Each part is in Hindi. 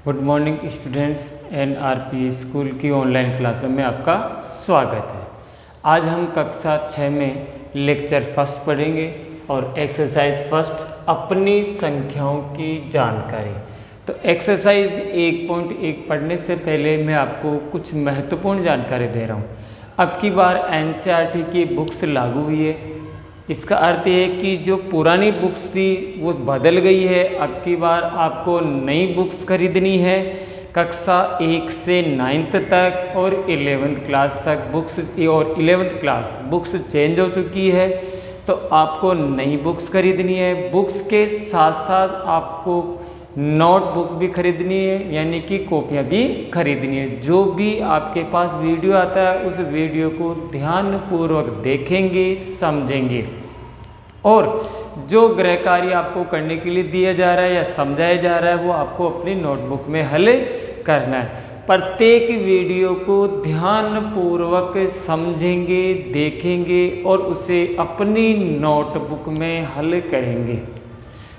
Good morning students. NRP school की ऑनलाइन क्लासों में आपका स्वागत है। आज हम कक्षा 6 में लेक्चर फर्स्ट पढ़ेंगे और एक्सरसाइज फर्स्ट अपनी संख्याओं की जानकारी। तो एक्सरसाइज 1.1 पढ़ने से पहले मैं आपको कुछ महत्वपूर्ण जानकारी दे रहा हूँ। अब की बार एनसीईआरटी की बुक्स लागू हुई है। इसका अर्थ ये है कि जो पुरानी बुक्स थी वो बदल गई है। अब की बार आपको नई बुक्स खरीदनी है। कक्षा 1 से 9th तक और 11th क्लास तक बुक्स और 11th क्लास बुक्स चेंज हो चुकी है, तो आपको नई बुक्स खरीदनी है। बुक्स के साथ साथ आपको नोटबुक भी खरीदनी है, यानी कि कॉपियाँ भी खरीदनी है। जो भी आपके पास वीडियो आता है उस वीडियो को ध्यानपूर्वक देखेंगे, समझेंगे, और जो गृह कार्य आपको करने के लिए दिया जा रहा है या समझाया जा रहा है वो आपको अपनी नोटबुक में हल करना है। प्रत्येक वीडियो को ध्यानपूर्वक समझेंगे, देखेंगे और उसे अपनी नोटबुक में हल करेंगे।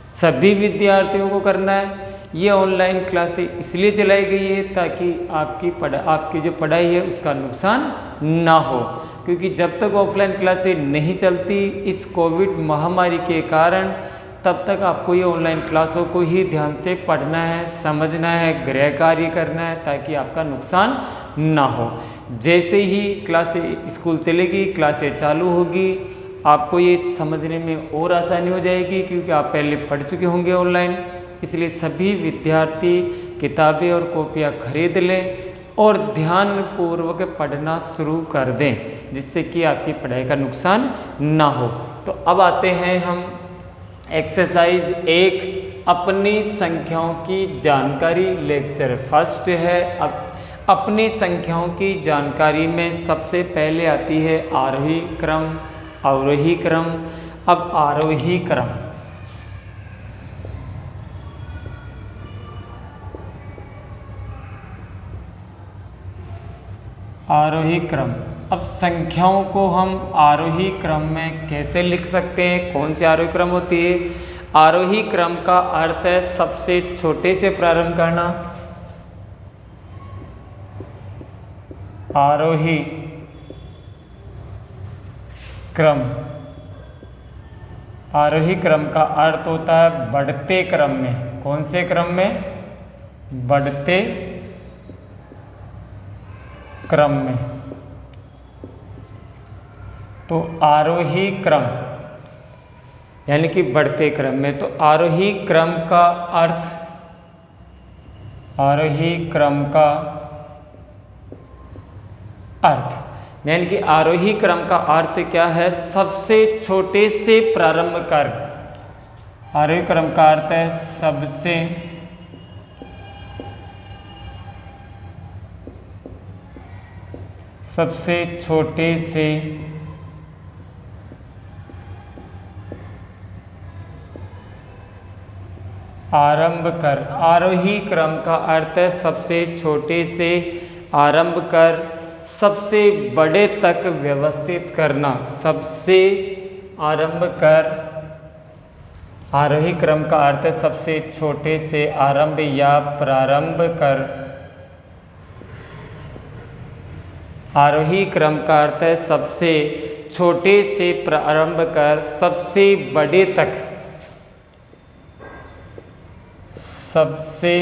सभी विद्यार्थियों को करना है। ये ऑनलाइन क्लासें इसलिए चलाई गई है ताकि आपकी जो पढ़ाई है उसका नुकसान ना हो, क्योंकि जब तक ऑफलाइन क्लासें नहीं चलती इस कोविड महामारी के कारण, तब तक आपको ये ऑनलाइन क्लासों को ही ध्यान से पढ़ना है, समझना है, गृह कार्य करना है, ताकि आपका नुकसान ना हो। जैसे ही क्लासें स्कूल चलेगी, क्लासें चालू होगी, आपको ये समझने में और आसानी हो जाएगी, क्योंकि आप पहले पढ़ चुके होंगे ऑनलाइन। इसलिए सभी विद्यार्थी किताबें और कॉपियाँ खरीद लें और ध्यानपूर्वक पढ़ना शुरू कर दें, जिससे कि आपकी पढ़ाई का नुकसान ना हो। तो अब आते हैं हम एक्सरसाइज 1 अपनी संख्याओं की जानकारी। लेक्चर फर्स्ट है। अब अपनी संख्याओं की जानकारी में सबसे पहले आती है आरोही क्रम, अवरोही क्रम। अब आरोही क्रम, आरोही क्रम। अब संख्याओं को हम आरोही क्रम में कैसे लिख सकते हैं? कौन सी आरोही क्रम होती है? आरोही क्रम का अर्थ है सबसे छोटे से प्रारंभ करना। आरोही क्रम, आरोही क्रम का अर्थ होता है बढ़ते क्रम में। कौन से क्रम में? बढ़ते क्रम में। तो आरोही क्रम यानी कि बढ़ते क्रम में। तो आरोही क्रम का अर्थ, आरोही क्रम का अर्थ यानी कि आरोही क्रम का अर्थ क्या है? सबसे छोटे से प्रारंभ कर। आरोही क्रम का अर्थ है सबसे छोटे से आरंभ कर। आरोही क्रम का अर्थ है सबसे छोटे से आरंभ कर, सबसे बड़े तक व्यवस्थित करना। सबसे आरंभ कर। आरोही क्रम का अर्थ है सबसे छोटे से आरंभ या प्रारंभ कर। आरोही क्रम का अर्थ है सबसे छोटे से प्रारंभ कर सबसे बड़े तक, सबसे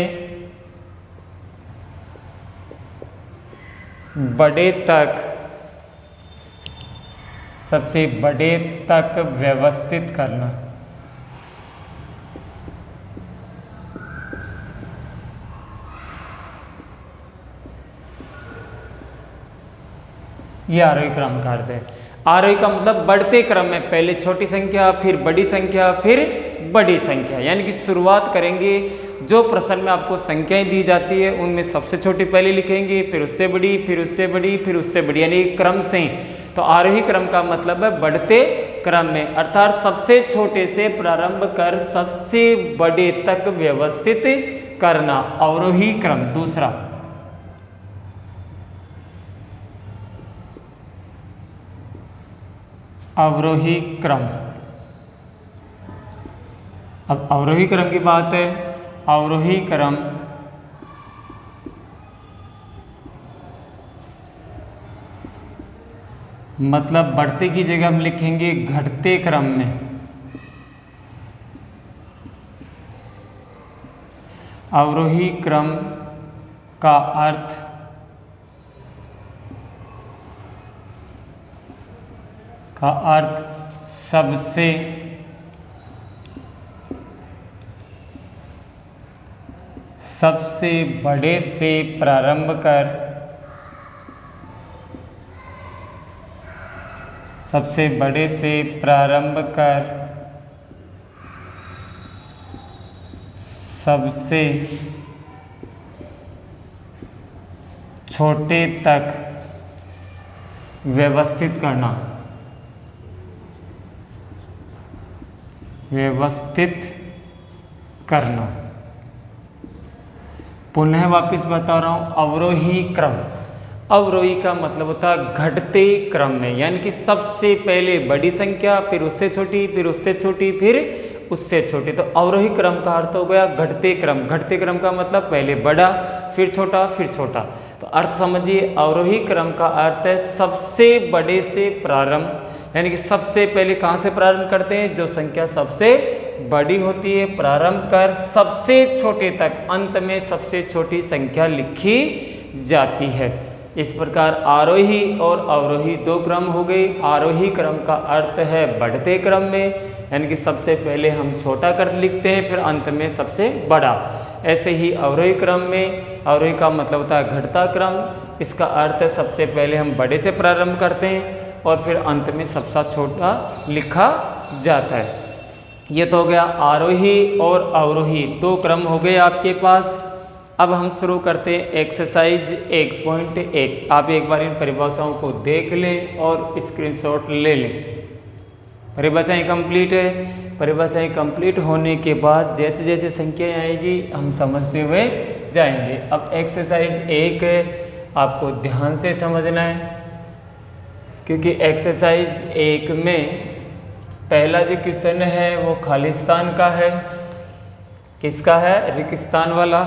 बड़े तक, सबसे बड़े तक व्यवस्थित करना। यह आरोही क्रम का अर्थ है। आरोही का मतलब बढ़ते क्रम में पहले छोटी संख्या, फिर बड़ी संख्या, फिर बड़ी संख्या। यानी कि शुरुआत करेंगे, जो प्रश्न में आपको संख्याएं दी जाती है उनमें सबसे छोटी पहले लिखेंगे, फिर उससे बड़ी, फिर उससे बड़ी, फिर उससे बड़ी, यानी क्रम से। तो आरोही क्रम का मतलब है बढ़ते क्रम में, अर्थात सबसे छोटे से प्रारंभ कर सबसे बड़े तक व्यवस्थित करना। अवरोही क्रम दूसरा। अवरोही क्रम। अब अवरोही क्रम की बात है। अवरोही क्रम मतलब बढ़ते की जगह हम लिखेंगे घटते क्रम में। अवरोही क्रम का अर्थ सबसे बड़े से प्रारंभ कर सबसे छोटे तक व्यवस्थित करना। पुनः वापस बता रहा हूँ, अवरोही क्रम, अवरोही का मतलब होता है घटते क्रम में, यानी कि सबसे पहले बड़ी संख्या, फिर उससे छोटी, फिर उससे छोटी, फिर उससे छोटी। तो अवरोही क्रम का अर्थ हो गया घटते क्रम। घटते क्रम का मतलब पहले बड़ा, फिर छोटा, फिर छोटा। तो अर्थ समझिए, अवरोही क्रम का अर्थ है सबसे बड़े से प्रारंभ, यानी कि सबसे पहले कहाँ से प्रारंभ करते हैं, जो संख्या सबसे बड़ी होती है, प्रारंभ कर सबसे छोटे तक, अंत में सबसे छोटी संख्या लिखी जाती है। इस प्रकार आरोही और अवरोही दो क्रम हो गए। आरोही क्रम का अर्थ है बढ़ते क्रम में, यानी कि सबसे पहले हम छोटा कर लिखते हैं, फिर अंत में सबसे बड़ा। ऐसे ही अवरोही क्रम में, अवरोही का मतलब होता है घटता क्रम, इसका अर्थ है सबसे पहले हम बड़े से प्रारंभ करते हैं और फिर अंत में सबसे छोटा लिखा जाता है। ये तो हो गया आरोही और अवरोही दो क्रम हो गए आपके पास। अब हम शुरू करते हैं एक्सरसाइज 1.1। आप एक बार इन परिभाषाओं को देख लें और स्क्रीनशॉट ले लें। परिभाषाएं कंप्लीट है। परिभाषाएं कंप्लीट होने के बाद जैसे जैसे संख्याएं आएगी हम समझते हुए जाएंगे। अब एक्सरसाइज 1 आपको ध्यान से समझना है, क्योंकि एक्सरसाइज 1 में पहला जो क्वेश्चन है वो खालिस्तान का है। किसका है? रिक्तस्थान वाला।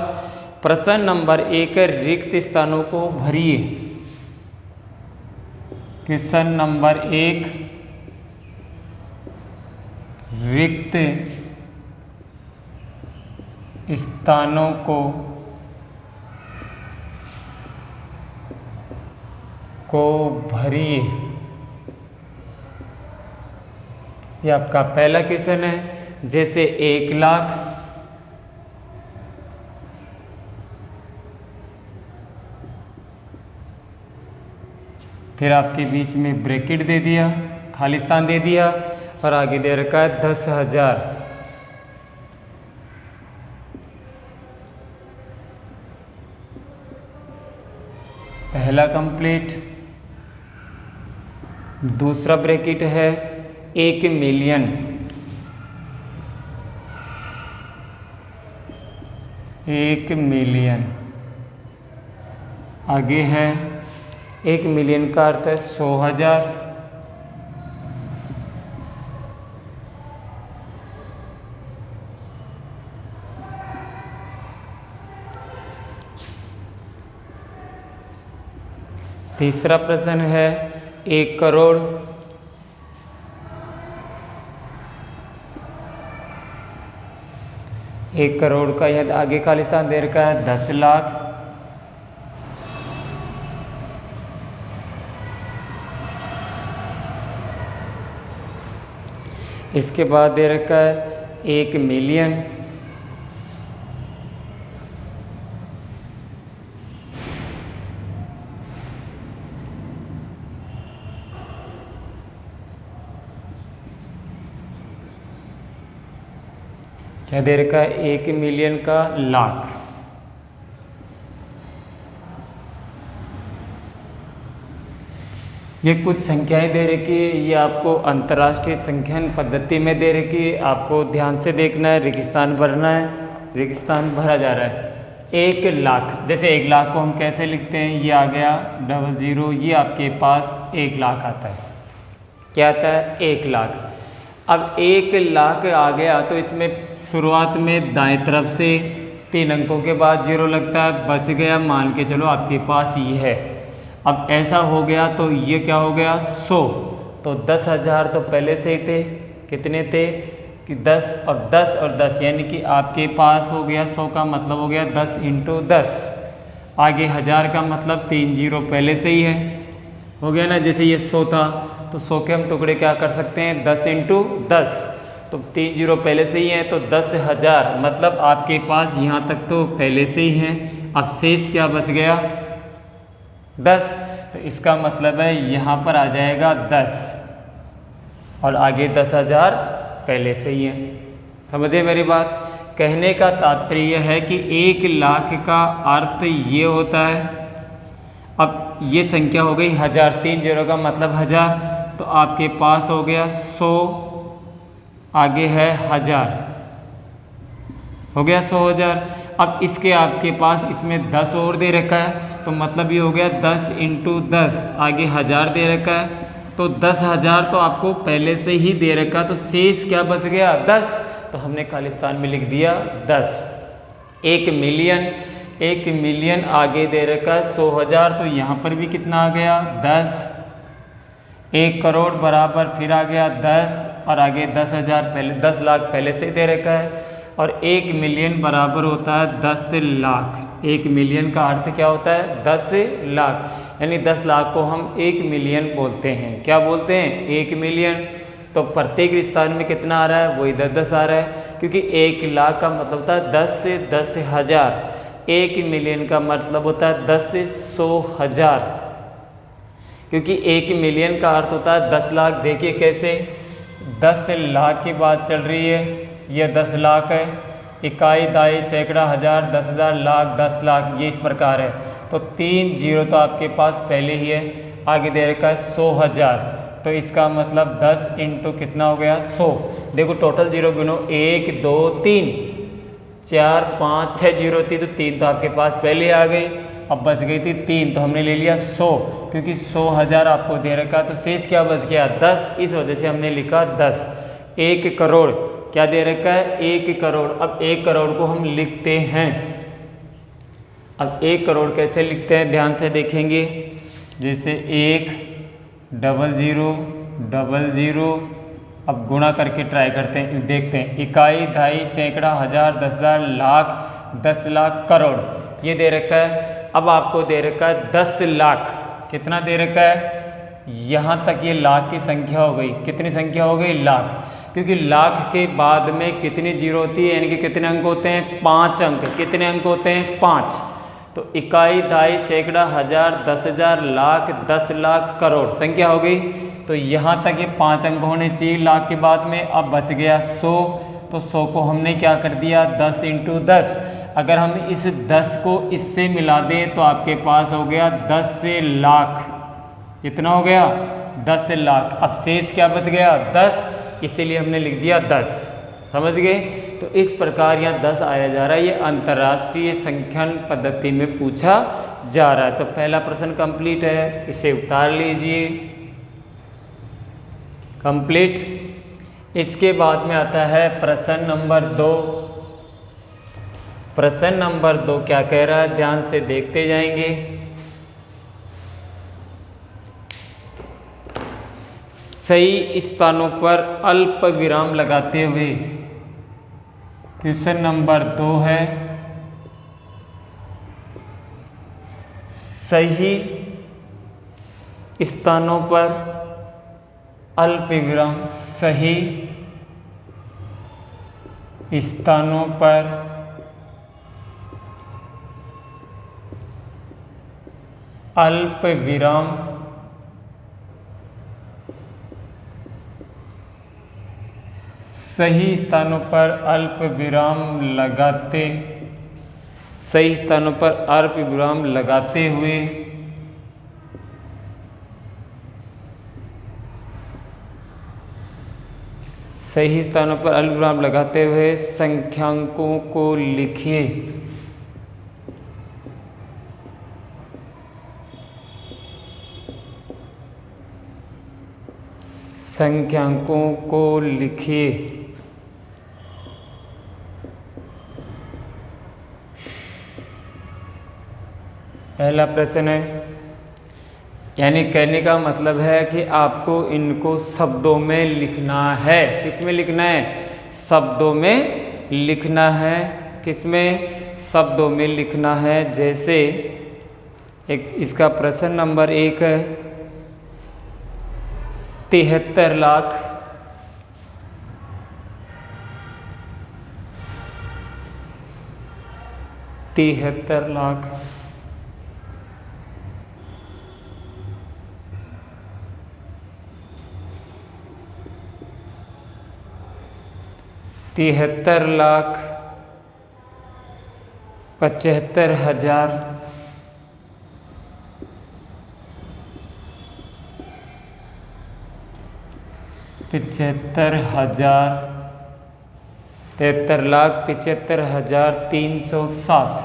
प्रश्न नंबर 1, रिक्त स्थानों को भरिए। क्वेश्चन नंबर 1, रिक्त स्थानों को भरिए। ये आपका पहला क्वेश्चन है। जैसे 1 लाख, फिर आपके बीच में ब्रैकेट दे दिया, खालिस्तान दे दिया और आगे दे रखा है 10,000। पहला कंप्लीट। दूसरा ब्रैकेट है 1 मिलियन। 1 मिलियन। आगे है 1 मिलियन का अर्थ है 100,000। तीसरा प्रश्न है 1 करोड़। 1 करोड़ का यह आगे खालिस्तान दे रखा है 10 लाख। इसके बाद दे रखा है 1 मिलियन। क्या दे रखा है? 1 मिलियन का लाख। ये कुछ संख्याएं दे रखी है, ये आपको अंतर्राष्ट्रीय संख्यान पद्धति में दे रखी है। आपको ध्यान से देखना है, रेगिस्तान भरना है, रेगिस्तान भरा जा रहा है। 1 लाख, जैसे 1 लाख को हम कैसे लिखते हैं, ये आ गया 00, ये आपके पास 1 लाख आता है। क्या आता है? 1 लाख। अब 1 लाख आ गया तो इसमें शुरुआत में दाएं तरफ से 3 अंकों के बाद 0 लगता है, बच गया, मान के चलो आपके पास ये है। अब ऐसा हो गया तो ये क्या हो गया 100, तो 10,000 तो पहले से ही थे, कितने थे कि 10 और 10 यानी कि आपके पास हो गया 100 का मतलब हो गया 10 × 10, आगे 1000 का मतलब 3 जीरो पहले से ही है, हो गया ना। जैसे ये 100 था तो 100 के हम टुकड़े क्या कर सकते हैं 10 × 10, तो 3 जीरो पहले से ही है तो 10,000 मतलब आपके पास यहाँ तक तो पहले से ही हैं। अब शेष क्या बच गया 10, तो इसका मतलब है यहाँ पर आ जाएगा 10 और आगे 10,000 पहले से ही है। समझे मेरी बात? कहने का तात्पर्य है कि 1 लाख का अर्थ ये होता है, अब ये संख्या हो गई 1000, 3 जीरो का मतलब 1000, तो आपके पास हो गया 100, आगे है 1000, हो गया 100,000। अब इसके आपके पास इसमें 10 और दे रखा है तो मतलब ये हो गया 10 × 10, आगे 1000 दे रखा है तो 10,000 तो आपको पहले से ही दे रखा, तो शेष क्या बच गया 10, तो हमने खालिस्तान में लिख दिया 10। 1 मिलियन आगे दे रखा 100,000, तो यहाँ पर भी कितना आ गया 10। 1 करोड़ बराबर फिर आ गया 10 और आगे 10,000 पहले 10 लाख पहले से दे रखा है, और 1 मिलियन बराबर होता है 10 लाख। 1 मिलियन का अर्थ क्या होता है 10 लाख, यानी 10 लाख को हम 1 मिलियन बोलते हैं। क्या बोलते हैं 1 मिलियन। तो प्रत्येक स्थान में कितना आ रहा है वही 10-10 आ रहा है, क्योंकि 1 लाख का मतलब होता है 10 से 10,000, 1 मिलियन का मतलब होता है 10 से 100,000, क्योंकि 1 मिलियन का अर्थ होता है 10 लाख। देखिए कैसे 10 लाख की बात चल रही है, यह 10 लाख है, इकाई दाई सैकड़ा हज़ार 10,000 लाख 10 लाख, ये इस प्रकार है। तो 3 जीरो तो आपके पास पहले ही है, आगे दे रखा है 100,000, तो इसका मतलब 10 × कितना हो गया 100। देखो टोटल जीरो गिनो 1 2 3 4 5 6 जीरो थी, तो 3 तो आपके पास पहले आ गई, अब बच गई थी 3, तो हमने ले लिया 100, क्योंकि 100,000 आपको दे रखा, तो शेष क्या बच गया 10, इस वजह से हमने लिखा 10। 1 करोड़ क्या दे रखा है 1 करोड़। अब 1 करोड़ को हम लिखते हैं, अब 1 करोड़ कैसे लिखते हैं ध्यान से देखेंगे। जैसे 1 0 0 अब गुणा करके ट्राई करते हैं, देखते हैं। इकाई दाई सैकड़ा हज़ार 10,000 लाख 10 लाख करोड़, ये दे रखा है। अब आपको दे रखा है 10 लाख, कितना दे रखा है, यहाँ तक ये लाख की संख्या हो गई। कितनी संख्या हो गई लाख, क्योंकि लाख के बाद में कितनी जीरो होती है, यानी कि कितने अंक होते हैं 5 अंक। कितने अंक होते हैं 5। तो इकाई दाई सैकड़ा हज़ार 10,000 लाख 10 लाख करोड़ संख्या हो गई, तो यहाँ तक ये 5 अंक होने चाहिए लाख के बाद में। अब बच गया 100, तो 100 को हमने क्या कर दिया 10 × 10। अगर हम इस 10 को इससे मिला दें तो आपके पास हो गया 10 लाख। कितना हो गया 10 लाख। अब शेष क्या बच गया 10, इसीलिए हमने लिख दिया 10। समझ गए? तो इस प्रकार यहाँ 10 आया जा रहा है, ये अंतर्राष्ट्रीय संख्यान पद्धति में पूछा जा रहा है। तो पहला प्रश्न कंप्लीट है, इसे उतार लीजिए, कंप्लीट। इसके बाद में आता है प्रश्न नंबर 2। प्रश्न नंबर 2 क्या कह रहा है, ध्यान से देखते जाएंगे। सही स्थानों पर अल्प विराम लगाते हुए, क्वेश्चन नंबर 2 है, सही स्थानों पर अल्प विराम, सही स्थानों पर अल्प विराम सही स्थानों पर अल्प विराम लगाते, सही स्थानों पर अल्प विराम लगाते हुए सही स्थानों पर अल्प विराम लगाते हुए संख्यांकों को लिखिए। संख्यांकों को लिखिए। पहला प्रश्न है, यानी कहने का मतलब है कि आपको इनको शब्दों में लिखना है। किस में लिखना है? शब्दों में लिखना है। किस में? शब्दों में लिखना है। जैसे इसका प्रश्न नंबर 1 है 73 लाख 73 लाख 73,75,000 73,75,307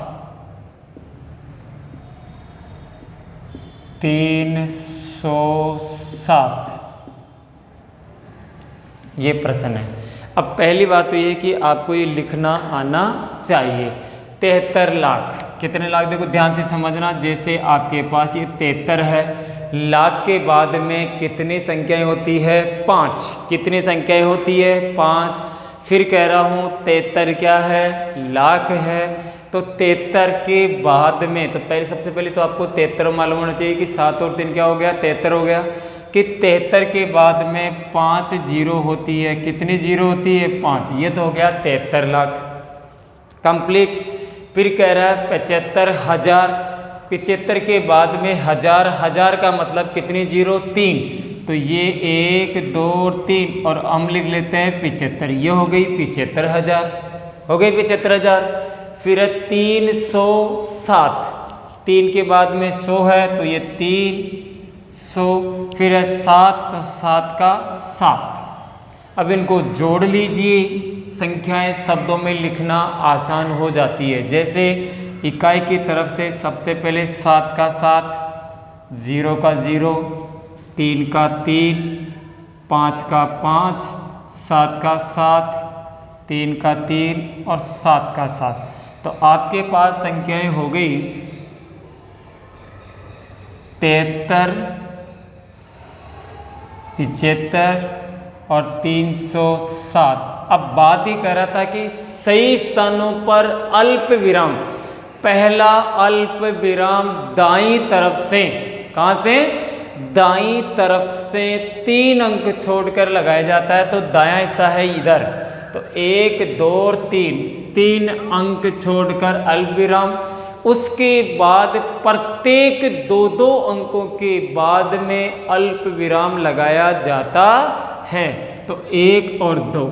307 ये प्रश्न है। अब पहली बात तो ये कि आपको ये लिखना आना चाहिए। 73 लाख कितने लाख? देखो ध्यान से समझना। जैसे आपके पास ये 73 है, लाख के बाद में कितनी संख्याएं होती है? 5। कितनी संख्याएं होती है? 5। फिर कह रहा हूँ 73 क्या है? लाख है। तो 73 के बाद में तो पहले सबसे पहले तो आपको 73 मालूम होना चाहिए कि 7 और 3 क्या हो गया? 73 हो गया। कि 73 के बाद में 5 जीरो होती है। कितनी जीरो होती है? 5। ये तो हो गया 73 लाख कंप्लीट। फिर कह रहा है 75,000। 75 के बाद में हजार, हजार का मतलब कितनी जीरो? 3। तो ये 1 2 3 और हम लिख लेते हैं 75। ये हो गई 75,000, हो गई 75,000। फिर 307, 3 के बाद में 100 है तो ये 300। फिर है 7, तो 7 का 7। अब इनको जोड़ लीजिए। संख्याएं शब्दों में लिखना आसान हो जाती है। जैसे इकाई की तरफ से सबसे पहले 7 का 7, 0 का 0, 3 का 3, 5 का 5, 7 का 7, 3 का 3 और 7 का 7। तो आपके पास संख्याएं हो गई 73, 75 और 307। अब बात ही कर रहा था कि सही स्थानों पर अल्प विराम, पहला अल्प विराम दाईं तरफ से, कहां से? दाईं तरफ से 3 अंक छोड़कर लगाया जाता है। तो दायां हिस्सा है इधर, तो 1 2 और 3 अंक छोड़कर अल्प विराम। उसके बाद प्रत्येक 2 अंकों के बाद में अल्प विराम लगाया जाता है। तो 1 और 2,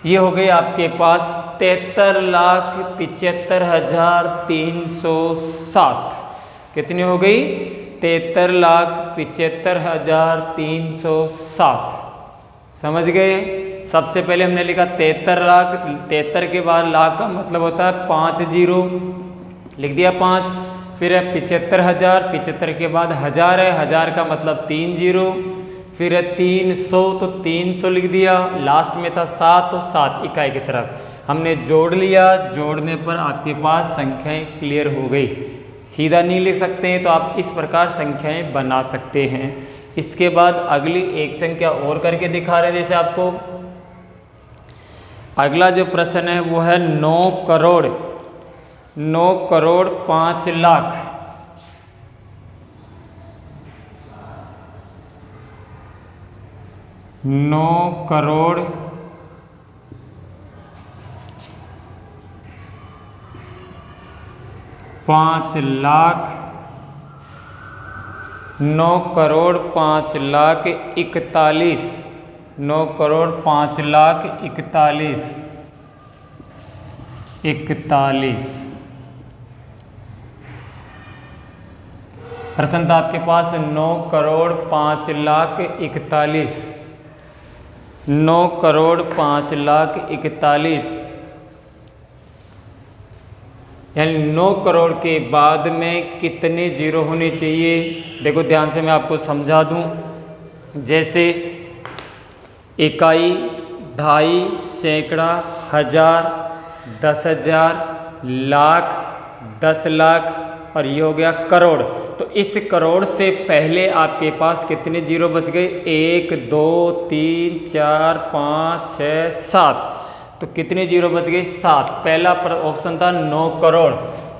ये हो गई आपके पास 73,75,307। कितनी हो गई? 73,75,307। समझ गए? सबसे पहले हमने लिखा 73 लाख। 73 के बाद लाख का मतलब होता है 5 जीरो, लिख दिया 5। फिर है 75,000, 75 के बाद 1000 है, 1000 का मतलब 3 जीरो। फिर है 300, तो 300 लिख दिया। लास्ट में था 7, तो 7 इकाई की तरफ हमने जोड़ लिया। जोड़ने पर आपके पास संख्याएं क्लियर हो गई। सीधा नहीं लिख सकते हैं तो आप इस प्रकार संख्याएं बना सकते हैं। इसके बाद अगली एक संख्या और करके दिखा रहे हैं। जैसे आपको अगला जो प्रश्न है वो है 9 करोड़ 5 लाख 9 करोड़ 5 लाख 9 करोड़ 5 लाख 41 9 करोड़ 5 लाख 41 प्रश्न था आपके पास 9 करोड़ 5 लाख 41 9 करोड़ 5 लाख 41 यानी 9 करोड़ के बाद में कितने जीरो होने चाहिए? देखो ध्यान से मैं आपको समझा दूं। जैसे इकाई, ढाई, सैकड़ा, हजार, 10,000, लाख, 10 लाख और ये हो गया करोड़। तो इस करोड़ से पहले आपके पास कितने जीरो बच गए? 1 2 3 4 5 6 7। तो कितने जीरो बच गए? 7। पहला ऑप्शन था 9 करोड़,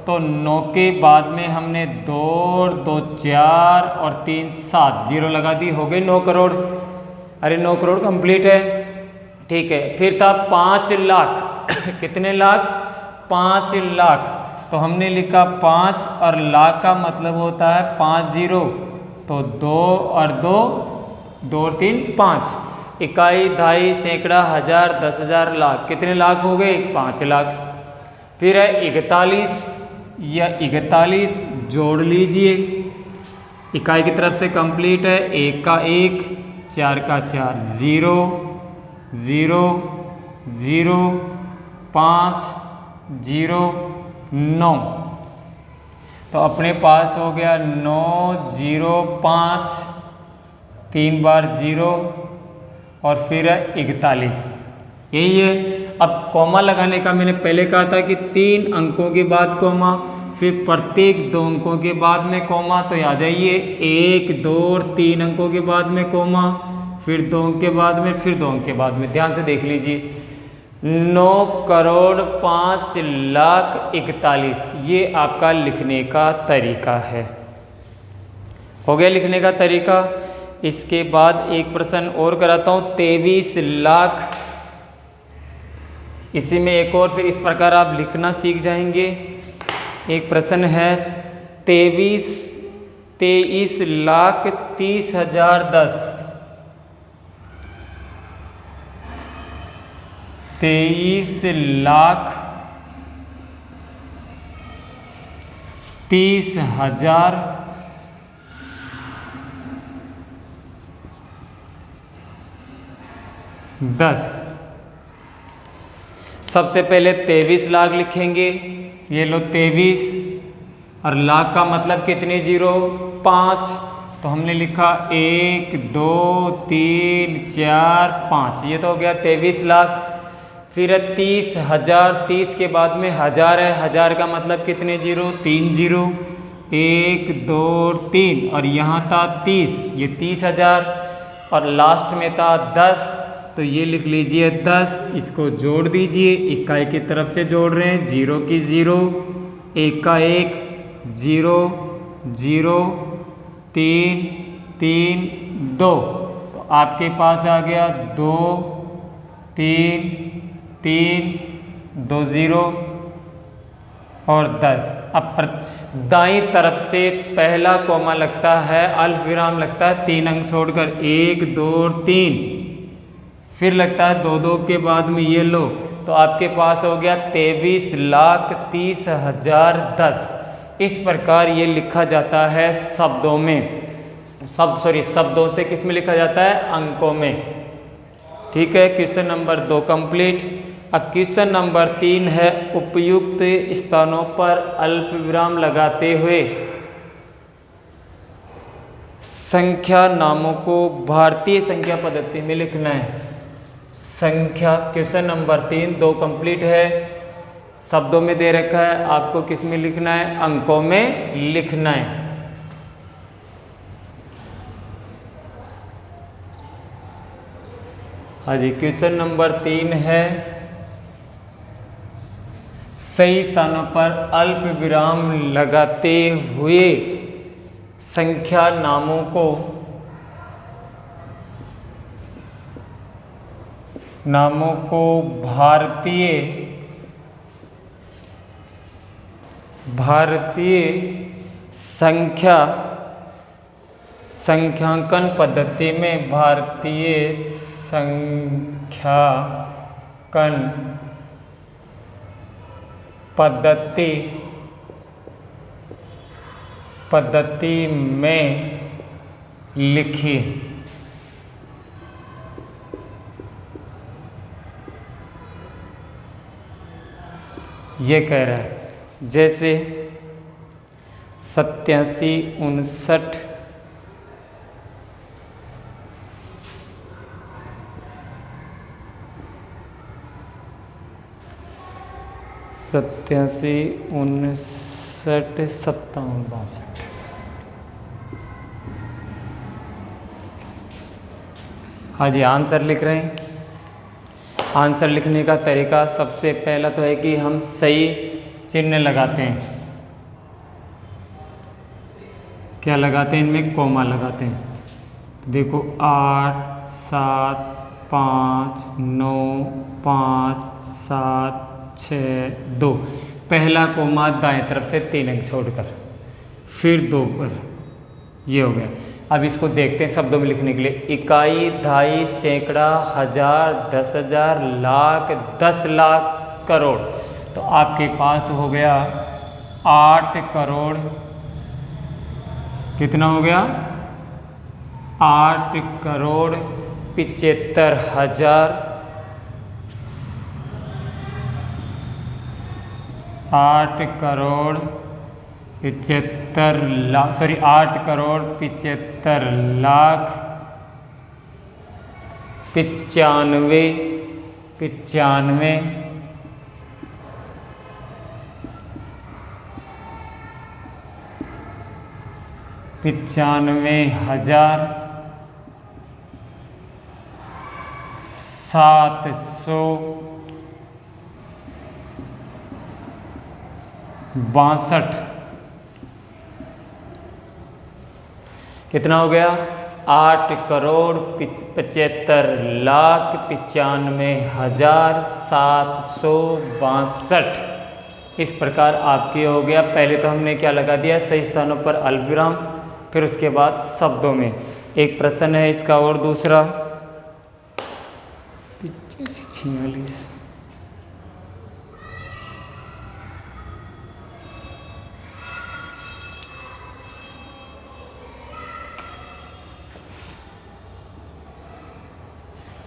तो 9 के बाद में हमने 2 2 4 और 3 7 जीरो लगा दी, हो गए 9 करोड़। अरे 9 करोड़ कंप्लीट है, ठीक है। फिर था 5 लाख कितने लाख? 5 लाख। तो हमने लिखा 5 और लाख का मतलब होता है 5 जीरो, तो 2 और 2 2 और 3 5। इकाई, दहाई, सैकड़ा, हजार, 10,000, लाख। कितने लाख हो गए? 5 लाख। फिर है 41 या 41 जोड़ लीजिए, इकाई की तरफ से कंप्लीट है। 1 का 1, 4 का 4, 0 0 0 5 0 9। तो अपने पास हो गया 9 0 5, 3 बार 0 और फिर है 41, यही है। अब कॉमा लगाने का मैंने पहले कहा था कि 3 अंकों के बाद कॉमा, फिर प्रत्येक 2 अंकों के बाद में कॉमा। तो आ जाइए 1 2 और 3 अंकों के बाद में कॉमा, फिर 2 अंक के बाद में, फिर 2 अंक के बाद में। ध्यान से देख लीजिए, 9 करोड़ 5 लाख 41, ये आपका लिखने का तरीका है। हो गया लिखने का तरीका। इसके बाद एक प्रश्न और कराता हूँ, 23 लाख। इसी में एक और, फिर इस प्रकार आप लिखना सीख जाएंगे। एक प्रश्न है 23 लाख 30,010। 23 लाख 30,010। सबसे पहले 23 लाख लिखेंगे, ये लो 23, और लाख का मतलब कितने जीरो? 5। तो हमने लिखा 1 2 3 4 5, ये तो हो गया 23 लाख। फिर है 30,000, 30 के बाद में हजार है, हजार का मतलब कितने जीरो? 3 जीरो, 1 2 3, और यहाँ था 30, ये 30,000, और लास्ट में था 10, तो ये लिख लीजिए 10। इसको जोड़ दीजिए, इकाई की तरफ से जोड़ रहे हैं, 0 की 0, 1 का 1, 0 0 3 3 2। तो आपके पास आ गया 2 3 3 2 0 और 10। अब दाईं तरफ से पहला कॉमा लगता है, अल्फ विराम लगता है 3 अंक छोड़कर, 1 2 3, फिर लगता है 2 2 के बाद में ये लो। तो आपके पास हो गया 23 लाख 30,010। इस प्रकार ये लिखा जाता है शब्दों में, शब्दों से किस में लिखा जाता है? अंकों में। ठीक है, क्वेश्चन नंबर 2 कंप्लीट। अब क्वेश्चन नंबर 3 है, उपयुक्त स्थानों पर अल्प विराम लगाते हुए संख्या नामों को भारतीय संख्या पद्धति में लिखना है। संख्या, क्वेश्चन नंबर 3 2 कंप्लीट है, शब्दों में दे रखा है, आपको किस में लिखना है? अंकों में लिखना है। हाँ जी, क्वेश्चन नंबर 3 है, सही स्थानों पर अल्प विराम लगाते हुए संख्या नामों को भारतीय संख्यांकन पद्धति में, भारतीय संख्यांकन पद्धति में लिखिए। ये कह रहा है, जैसे 87 59 87 59 61 57 62। हाँ जी, आंसर लिख रहे हैं। आंसर लिखने का तरीका सबसे पहला तो है कि हम सही चिन्ह लगाते हैं। क्या लगाते हैं? इनमें कॉमा लगाते हैं। देखो 8 7 5 9 5 7 6 2, पहला कोमा दाएं तरफ से 3 अंक छोड़कर, फिर 2 पर, ये हो गया। अब इसको देखते हैं शब्दों में लिखने के लिए। इकाई, दहाई, सैकड़ा, हजार, 10,000, लाख, 10 लाख, करोड़। तो आपके पास हो गया 8 करोड़, कितना हो गया? 8 करोड़ 75,000, 8 करोड़ 75 लाख, 8 करोड़ 75 लाख 95 95,000 762। कितना हो गया? 8 करोड़ 75 लाख 95,762। इस प्रकार आपके हो गया। पहले तो हमने क्या लगा दिया? सही स्थानों पर अल्पविराम, फिर उसके बाद शब्दों में। एक प्रश्न है इसका और दूसरा 46।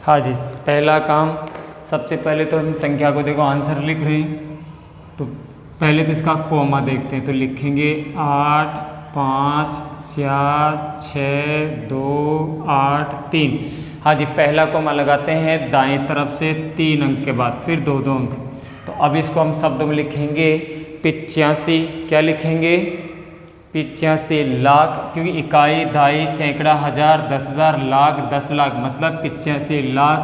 हाँ जी, पहला काम, सबसे पहले तो हम संख्या को देखो आंसर लिख रहे हैं, तो पहले तो इसका कोमा देखते हैं। तो लिखेंगे 8 5 4 6 2 8 3। हाँ जी, पहला कोमा लगाते हैं दाएं तरफ से 3 अंक के बाद, फिर 2 अंक। तो अब इसको हम शब्दों में लिखेंगे 85। क्या लिखेंगे? 85 लाख, क्योंकि इकाई, दहाई, सैकड़ा, हजार, 10,000, लाख, 10 लाख, मतलब 85 लाख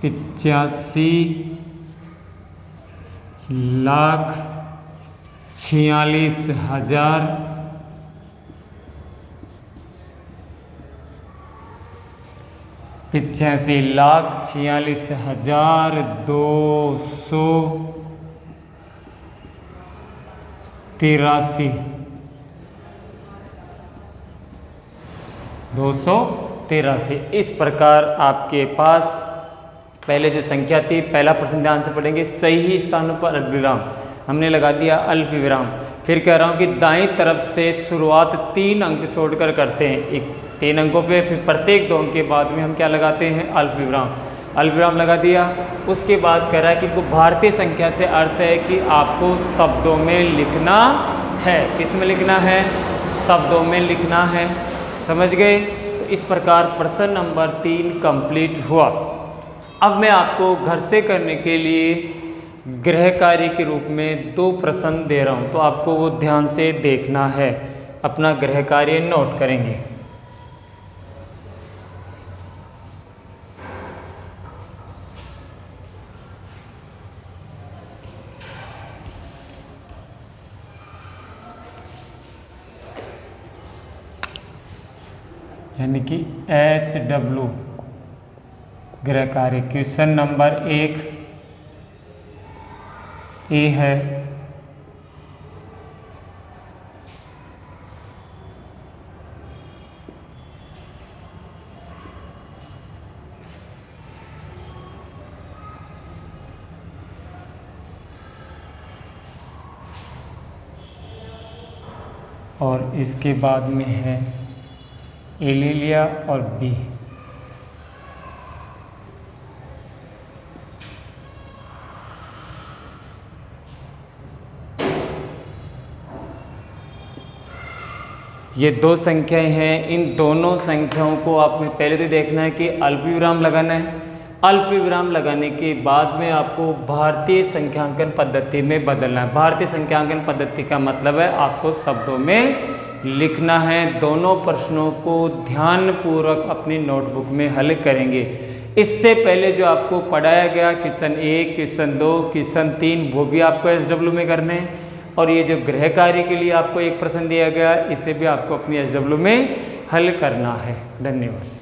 46,46,200 283। इस प्रकार आपके पास पहले जो संख्या थी, पहला प्रश्न ध्यान से पढ़ेंगे। सही स्थानों पर अल्पविराम, हमने लगा दिया अल्पविराम। फिर कह रहा हूँ कि दाईं तरफ से शुरुआत 3 अंक छोड़कर करते हैं, 3 अंकों पे, फिर प्रत्येक 2 अंक के बाद में हम क्या लगाते हैं? अल्पविराम। अल्पविराम लगा दिया। उसके बाद कह रहा है कि भारतीय संख्या से अर्थ है कि आपको शब्दों में लिखना है। किस में लिखना है? शब्दों में लिखना है। समझ गए? तो इस प्रकार प्रश्न नंबर 3 कंप्लीट हुआ। अब मैं आपको घर से करने के लिए गृह कार्य के रूप में 2 प्रश्न दे रहा हूँ, तो आपको वो ध्यान से देखना है। अपना गृह कार्य नोट करेंगे। यानी कि HW गृह कार्य। क्वेश्चन नंबर 1 ए है, और इसके बाद में है ए ले लिया और बी। ये 2 संख्याएं हैं। इन दोनों संख्याओं को आपने पहले तो देखना है कि अल्पविराम लगाना है, अल्प विराम लगाने के बाद में आपको भारतीय संख्यांकन पद्धति में बदलना है। भारतीय संख्यांकन पद्धति का मतलब है आपको शब्दों में लिखना है। दोनों प्रश्नों को ध्यानपूर्वक अपनी नोटबुक में हल करेंगे। इससे पहले जो आपको पढ़ाया गया क्वेश्चन 1, क्वेश्चन 2, क्वेश्चन 3 वो भी आपको SW में करने हैं, और ये जो गृह कार्य के लिए आपको एक प्रश्न दिया गया इसे भी आपको अपनी SW में हल करना है। धन्यवाद।